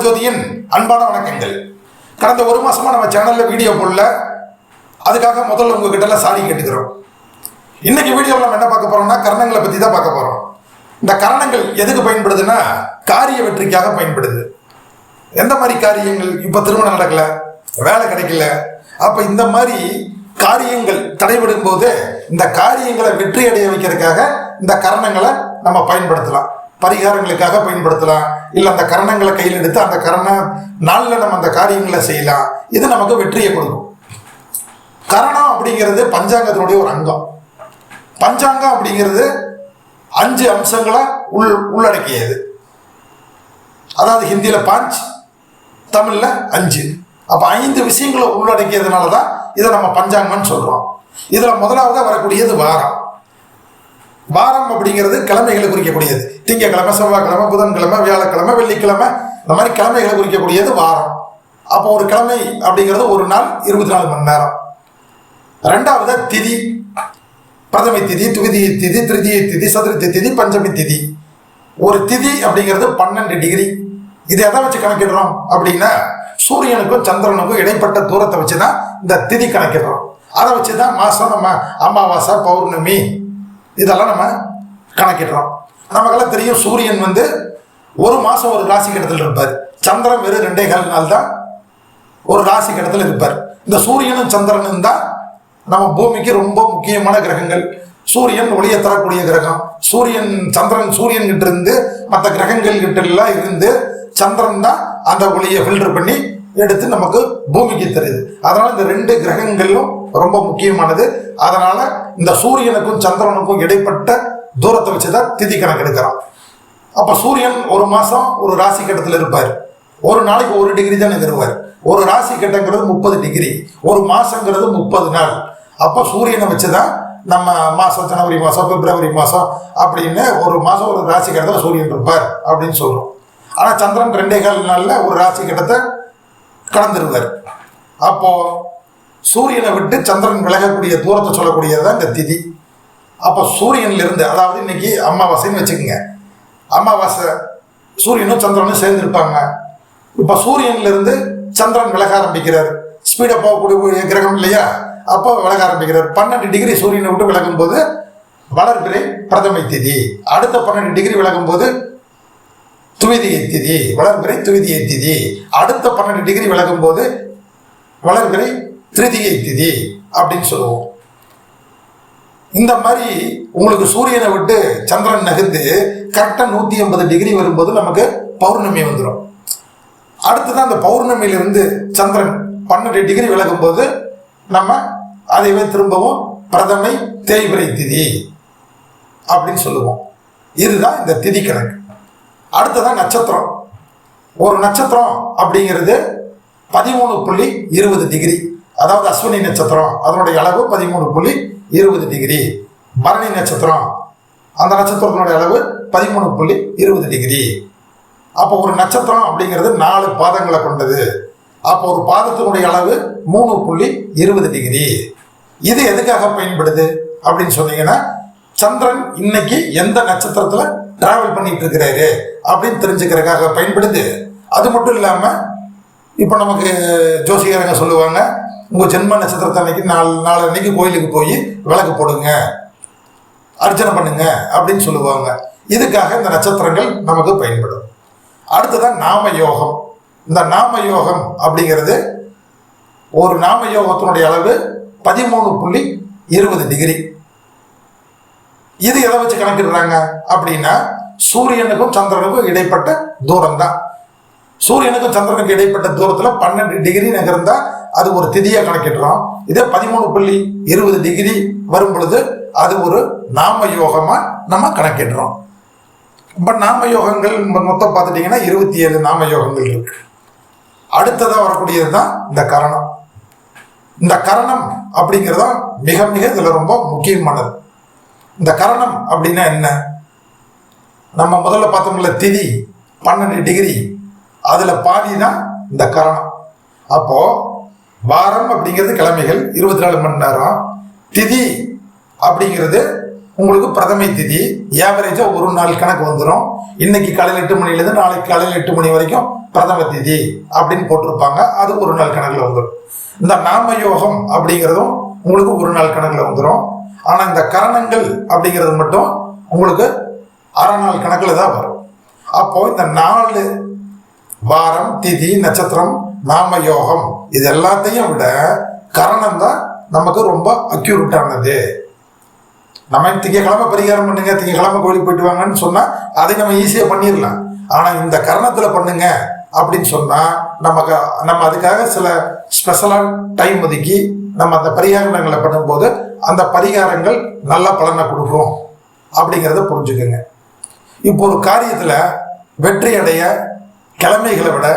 சுபஜோதியின் அன்பான வணக்கங்கள். கடந்த ஒரு மாசமா நம்ம சேனல்ல வீடியோ போடல, அதுக்காக முதல்ல உங்ககிட்ட சாரி கேட்டுக்கிறோம். இன்னைக்கு வீடியோவில் நம்ம என்ன பார்க்க போறோம்னா கரணங்களை பத்தி தான் பார்க்க போறோம். இந்த கரணங்கள் எதுக்கு பயன்படுதுன்னா காரிய வெற்றிக்காக பயன்படுது. எந்த மாதிரி காரியங்கள்? இப்ப திருமணம் நடக்கல, வேலை கிடைக்கல, அப்ப இந்த மாதிரி காரியங்கள் தடைபடும் போது இந்த காரியங்களை வெற்றி அடைய வைக்கிறதுக்காக இந்த கரணங்களை நம்ம பயன்படுத்தலாம். பரிகாரங்களுக்காக பயன்படுத்தலாம், இல்லை அந்த கரணங்களை கையில் எடுத்து அந்த கரண நாளில் நம்ம அந்த காரியங்களை செய்யலாம். இது நமக்கு வெற்றியை கொடுக்கும். கரணம் அப்படிங்கிறது பஞ்சாங்கத்தினுடைய ஒரு அங்கம். பஞ்சாங்கம் அப்படிங்கிறது 5 அம்சங்களை உள்ளடக்கியது. அதாவது ஹிந்தியில 5, தமிழ்ல 5. அப்ப 5 விஷயங்களை உள்ளடக்கியதுனால தான் இதை நம்ம பஞ்சாங்கம்னு சொல்றோம். இதுல முதலாவது வரக்கூடியது வாரம். வாரம் அப்படிங்கிறது கிழமைகளை குறிக்கக்கூடியது. திங்கக்கிழமை, செவ்வாய்க்கிழமை, புதன்கிழமை, வியாழக்கிழமை, வெள்ளிக்கிழமை, இந்த மாதிரி கிழமைகளை குறிக்கக்கூடியது வாரம். அப்போ ஒரு கிழமை அப்படிங்கிறது ஒரு நாள் 24 மணி நேரம். ரெண்டாவது திதி. பிரதமை திதி, துவிதியை திதி, திருதியை திதி, சதுர்த்தி திதி, பஞ்சமி திதி. ஒரு திதி அப்படிங்கிறது 12 டிகிரி. இது எதை வச்சு கணக்கிடுறோம் அப்படின்னா சூரியனுக்கும் சந்திரனுக்கும் இடைப்பட்ட தூரத்தை வச்சுதான் இந்த திதி கணக்கிடுறோம். அதை வச்சுதான் மாசம் நம்ம அமாவாசை, பௌர்ணமி இதெல்லாம் நம்ம கணக்கிடுறோம். நமக்கெல்லாம் தெரியும் சூரியன் ஒரு மாசம் ஒரு ராசி கட்டத்தில் இருப்பார். சந்திரன் வெறும் 2.25 நாள் தான் ஒரு ராசி கட்டத்தில் இருப்பார். இந்த சூரியனும் சந்திரனும் தான் நம்ம பூமிக்கு ரொம்ப முக்கியமான கிரகங்கள். சூரியன் ஒளியை தரக்கூடிய கிரகம். சந்திரன் கிட்ட இருந்து மற்ற கிரகங்கள் கிட்ட எல்லாம் இருந்து சந்திரன் தான் அந்த ஒளியை ஃபில்டர் பண்ணி எடுத்து நமக்கு பூமிக்கு தருது. அதனால இந்த 2 கிரகங்களும் ரொம்ப முக்கியமானது. அதனால இந்த சூரியனுக்கும் சந்திரனுக்கும் இடைப்பட்ட தூரத்தை வச்சுதான் திதி கணக்கு எடுக்கிறோம். அப்ப சூரியன் ஒரு மாசம் ஒரு ராசி கட்டத்தில் இருப்பார். ஒரு நாளைக்கு 1 டிகிரி தான் வருவார். ஒரு ராசி கட்டங்கிறது 30 டிகிரி, ஒரு மாசங்கிறது 30 நாள். அப்ப சூரியனை வச்சுதான் நம்ம மாசம் ஜனவரி மாசம், பிப்ரவரி மாசம் அப்படின்னு ஒரு மாசம் ஒரு ராசி கட்டத்தில் சூரியன் இருப்பார் அப்படின்னு சொல்றோம். ஆனா சந்திரன் 2.25 நாள்ல ஒரு ராசி கட்டத்தை கடந்துருவார். அப்போ சூரியனை விட்டு சந்திரன் விலகக்கூடிய தூரத்தை சொல்லக்கூடியதுதான் இந்த திதி. அப்போ சூரியன்ல இருந்து, அதாவது இன்னைக்கு அமாவாசைன்னு வச்சுக்கோங்க, அமாவாசை சூரியனும் சந்திரனும் சேர்ந்து இருப்பாங்க. இப்ப சூரியன்ல இருந்து சந்திரன் விலக ஆரம்பிக்கிறார். ஸ்பீடா போகக்கூடிய கிரகம் இல்லையா, அப்போ விலக ஆரம்பிக்கிறார். 12 டிகிரி சூரியனை விட்டு விலகும் போது வளர்பிறை பிரதமை திதி. அடுத்த 12 டிகிரி விலகும் போது துவிதியை திதி, வளர்பிறை துவிதியை திதி. அடுத்த 12 டிகிரி விலகும் போது வளர்பிறை திருதியை திதி அப்படின்னு சொல்லுவோம். இந்த மாதிரி உங்களுக்கு சூரியனை விட்டு சந்திரன் நகர்ந்து கரெக்டா 180 டிகிரி வரும்போது நமக்கு பௌர்ணமி வந்துடும். அடுத்ததான் அந்த பௌர்ணமியிலிருந்து சந்திரன் 12 டிகிரி விலகும் போது நம்ம அதைவே திரும்பவும் பிரதமை தேய்பிறை திதி அப்படின்னு சொல்லுவோம். இதுதான் இந்த திதி கணக்கு. அடுத்ததான் நட்சத்திரம். ஒரு நட்சத்திரம் அப்படிங்கிறது 13.20 டிகிரி. அதாவது அஸ்வினி நட்சத்திரம், அதனுடைய அளவு 13.20 டிகிரி. பரணி நட்சத்திரம், அந்த நட்சத்திரத்தினுடைய அளவு 13.20 டிகிரி. அப்போ ஒரு நட்சத்திரம் அப்படிங்கிறது 4 பாதங்களை கொண்டது. அப்போ ஒரு பாதத்தினுடைய அளவு 3.20 டிகிரி. இது எதுக்காக பயன்படுது அப்படின்னு சொன்னீங்கன்னா சந்திரன் இன்னைக்கு எந்த நட்சத்திரத்துல டிராவல் பண்ணிட்டு இருக்கிறாரு அப்படின்னு தெரிஞ்சுக்கிறதுக்காக பயன்படுது. அது மட்டும் இல்லாம இப்ப நமக்கு ஜோசிகாரங்க சொல்லுவாங்க, உங்க ஜென்ம நட்சத்திரத்தை அன்னைக்கு நாலு அன்னைக்கு கோயிலுக்கு போய் விளக்கு போடுங்க, அர்ச்சனை பண்ணுங்க அப்படின்னு சொல்லுவாங்க. இதுக்காக இந்த நட்சத்திரங்கள் நமக்கு பயன்படும். அடுத்ததான் நாம யோகம். இந்த நாம யோகம் அப்படிங்கிறது ஒரு நாம யோகத்தினுடைய அளவு 13.20 டிகிரி. இது எதை வச்சு கணக்கிடுறாங்க அப்படின்னா சூரியனுக்கும் சந்திரனுக்கும் இடைப்பட்ட தூரம் தான். சூரியனுக்கும் சந்திரனுக்கு இடைப்பட்ட தூரத்துல 12 டிகிரி நகர்ந்தா அது ஒரு திதியா கணக்கிடுறோம். இதே 13.20 டிகிரி வரும் பொழுது அது ஒரு நாம யோகமா நம்ம கணக்கிடுறோம். இப்ப நாம யோகங்கள் மொத்தம் பார்த்துட்டீங்கன்னா 27 நாம யோகங்கள் இருக்கு. அடுத்ததா வரக்கூடியது தான் இந்த கரணம். இந்த கரணம் அப்படிங்கிறதா மிக மிக இதுல ரொம்ப முக்கியமானது. இந்த கரணம் அப்படின்னா என்ன? நம்ம முதல்ல பார்த்தோம்ல திதி 12 டிகிரி, அதுல பாதி தான் இந்த கரணம். அப்போ வாரம் அப்படிங்கிறது கிழமைகள் 24 மணி நேரம், திதி அப்படிங்கிறது உங்களுக்கு பிரதமை திதி ஏவரேஜா ஒரு நாள் கணக்கு வந்துடும். இன்னைக்கு காலையில் 8 மணிலேருந்து நாளைக்கு காலையில் 8 மணி வரைக்கும் பிரதம திதி அப்படின்னு போட்டிருப்பாங்க. அது ஒரு நாள் கணக்குல வந்துடும். இந்த நாம யோகம் அப்படிங்கிறதும் உங்களுக்கு ஒரு நாள் கணக்குல வந்துடும். ஆனா இந்த கரணங்கள் அப்படிங்கிறது மட்டும் உங்களுக்கு அரை நாள் கணக்குல தான் வரும். அப்போ இந்த 4 வாரம் திதி நட்சத்திரம் நாம யோகம் இது எல்லாத்தையும் விட கரணம் தான் நமக்கு ரொம்ப அக்யூரேட்டானது. நம்ம திங்கக்கிழமை பரிகாரம் பண்ணுங்க, திங்கக்கிழமை கோயிலுக்கு போயிட்டு வாங்கன்னு சொன்னா அதை நம்ம ஈஸியா பண்ணிடலாம். ஆனா இந்த கரணத்துல பண்ணுங்க அப்படின்னு சொன்னா நம்ம அதுக்காக சில ஸ்பெஷலா டைம் ஒதுக்கி நம்ம அந்த பரிகாரங்களை பண்ணும்போது அந்த பரிகாரங்கள் நல்ல பலனை கொடுக்கும் அப்படிங்கிறத புரிஞ்சுக்கோங்க. இப்போ ஒரு காரியத்துல வெற்றி அடைய கிழமைகளை விட,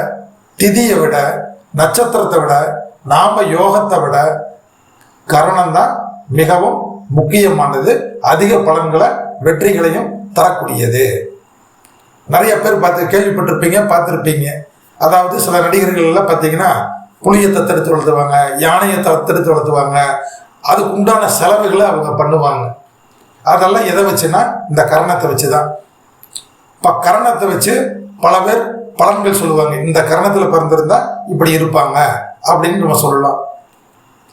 திதியை விட, நட்சத்திரத்தை விட, நாம யோகத்தை விட கரணம் தான் மிகவும் முக்கியமானது. அதிக பலன்களை வெற்றிகளையும் தரக்கூடியது. நிறைய பேர் கேள்விப்பட்டிருப்பீங்க, பார்த்துருப்பீங்க. அதாவது சில நடிகர்கள் எல்லாம் பார்த்தீங்கன்னா புலியை தத்தெடுத்து வளர்த்துவாங்க, யானையை தத்தெடுத்து வளர்த்துவாங்க. அதுக்கு உண்டான செலவுகளை அவங்க பண்ணுவாங்க. அதெல்லாம் எதை வச்சுன்னா இந்த கரணத்தை வச்சு தான். இப்போ கரணத்தை வச்சு பல பேர் பலன்கள் சொல்லுவாங்க. இந்த கரணத்தில் பிறந்திருந்தா இப்படி இருப்பாங்க அப்படின்னு நம்ம சொல்லலாம்.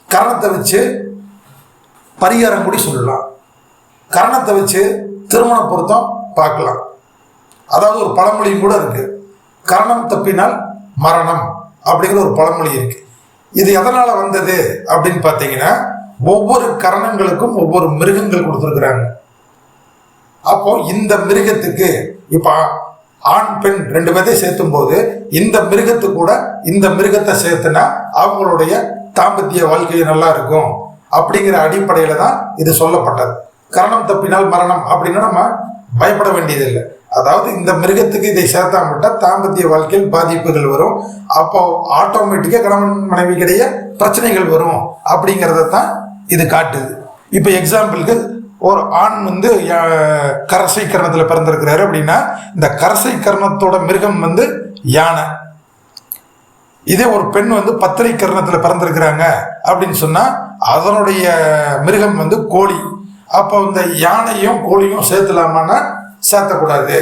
கரணத்தை வச்சு பரிகாரம் கூடி சொல்லலாம். கரணத்தை வச்சு திருமண பொருத்தம் பார்க்கலாம். அதாவது ஒரு பழமொழியும் கூட இருக்கு, கரணம் தப்பினால் மரணம் அப்படிங்கிற ஒரு பழமொழி இருக்கு. இது எதனால வந்தது அப்படின்னு பார்த்தீங்கன்னா ஒவ்வொரு கரணங்களுக்கும் ஒவ்வொரு மிருகங்கள் கொடுத்துருக்குறாங்க. அப்போ இந்த மிருகத்துக்கு இப்ப ஆண் பெண் 2 பேர்த்தையும் சேர்த்தும் போது இந்த மிருகத்துக்கு கூட இந்த மிருகத்தை சேர்த்துனா அவங்களுடைய தாம்பத்திய வாழ்க்கை நல்லா இருக்கும் அப்படிங்கிற அடிப்படையில தான் இது சொல்லப்பட்டது. கரணம் தப்பினால் மரணம் அப்படின்னா நம்ம பயப்பட வேண்டியதில்லை. அதாவது இந்த மிருகத்துக்கு இதை சேர்த்தா மட்டும் தாம்பத்திய வாழ்க்கையில் பாதிப்புகள் வரும். அப்போ ஆட்டோமேட்டிக்கா கணவன் மனைவிக்கிடையே பிரச்சனைகள் வரும் அப்படிங்கிறத தான் இது காட்டுது. இப்போ எக்ஸாம்பிளுக்கு ஒரு ஆண் கரசை கரணத்துல பிறந்திருக்கிறாரு அப்படின்னா இந்த கரசை கரணத்தோட மிருகம் யானை. இதே ஒரு பெண் பத்திரை கரணத்துல பிறந்திருக்கிறாங்க அப்படின்னு சொன்னா அதனுடைய மிருகம் கோழி. அப்போ இந்த யானையும் கோழியும் சேர்த்துலாமான்னா சேர்த்தக்கூடாது.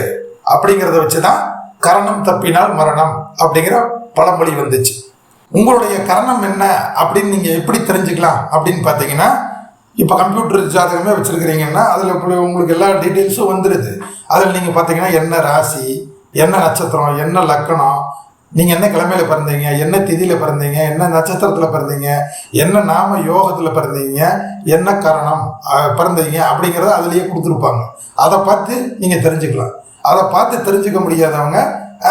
அப்படிங்கிறத வச்சுதான் கரணம் தப்பினால் மரணம் அப்படிங்கிற பழமொழி வந்துச்சு. உங்களுடைய கரணம் என்ன அப்படின்னு நீங்க எப்படி தெரிஞ்சுக்கலாம் அப்படின்னு பார்த்தீங்கன்னா, இப்போ கம்ப்யூட்டர் ஜாதகமே வச்சிருக்கிறீங்கன்னா அதில் உங்களுக்கு எல்லா டீட்டெயில்ஸும் வந்துடுது. அதில் நீங்கள் பார்த்தீங்கன்னா என்ன ராசி, என்ன நட்சத்திரம், என்ன லக்கணம், நீங்கள் என்ன கிழமையில பிறந்தீங்க, என்ன திதியில் பிறந்தீங்க, என்ன நட்சத்திரத்தில் பிறந்தீங்க, என்ன நாம யோகத்தில் பிறந்தீங்க, என்ன கரணம் பிறந்தீங்க அப்படிங்கிறத அதுலேயே கொடுத்துருப்பாங்க. அதை பார்த்து நீங்கள் தெரிஞ்சுக்கலாம். அதை பார்த்து தெரிஞ்சுக்க முடியாதவங்க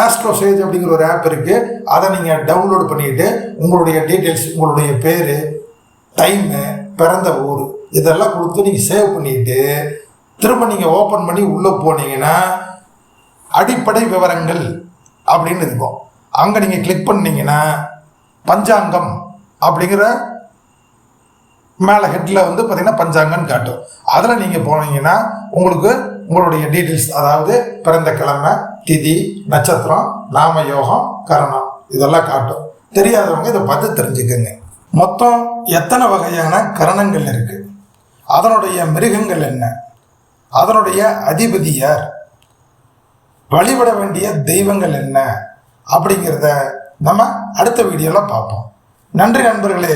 ஆஸ்ட்ரோசேஜ் அப்படிங்கிற ஒரு ஆப் இருக்குது. அதை நீங்கள் டவுன்லோட் பண்ணிக்கிட்டு உங்களுடைய டீட்டெயில்ஸ், உங்களுடைய பேர், டைமு, பிறந்த ஊர் இதெல்லாம் கொடுத்து நீங்கள் சேவ் பண்ணிட்டு திரும்ப நீங்கள் ஓப்பன் பண்ணி உள்ளே போனீங்கன்னா அடிப்படை விவரங்கள் அப்படின்னு இருக்கும். அங்கே நீங்கள் கிளிக் பண்ணீங்கன்னா பஞ்சாங்கம் அப்படிங்கிற மேலே ஹெட்டில் பார்த்தீங்கன்னா பஞ்சாங்கன்னு காட்டும். அதில் நீங்கள் போனீங்கன்னா உங்களுக்கு உங்களுடைய டீட்டெயில்ஸ், அதாவது பிறந்த கிழமை, திதி, நட்சத்திரம், நாம யோகம், கரணம் இதெல்லாம் காட்டும். தெரியாதவங்க இதை பார்த்து தெரிஞ்சுக்கங்க. மொத்தம் எத்தனை வகையான கரணங்கள் இருக்கு, அதனுடைய மிருகங்கள் என்ன, அதனுடைய அதிபதி யார், வழிபட வேண்டிய தெய்வங்கள் என்ன அப்படிங்கிறத நம்ம அடுத்த வீடியோவில் பார்ப்போம். நன்றி நண்பர்களே.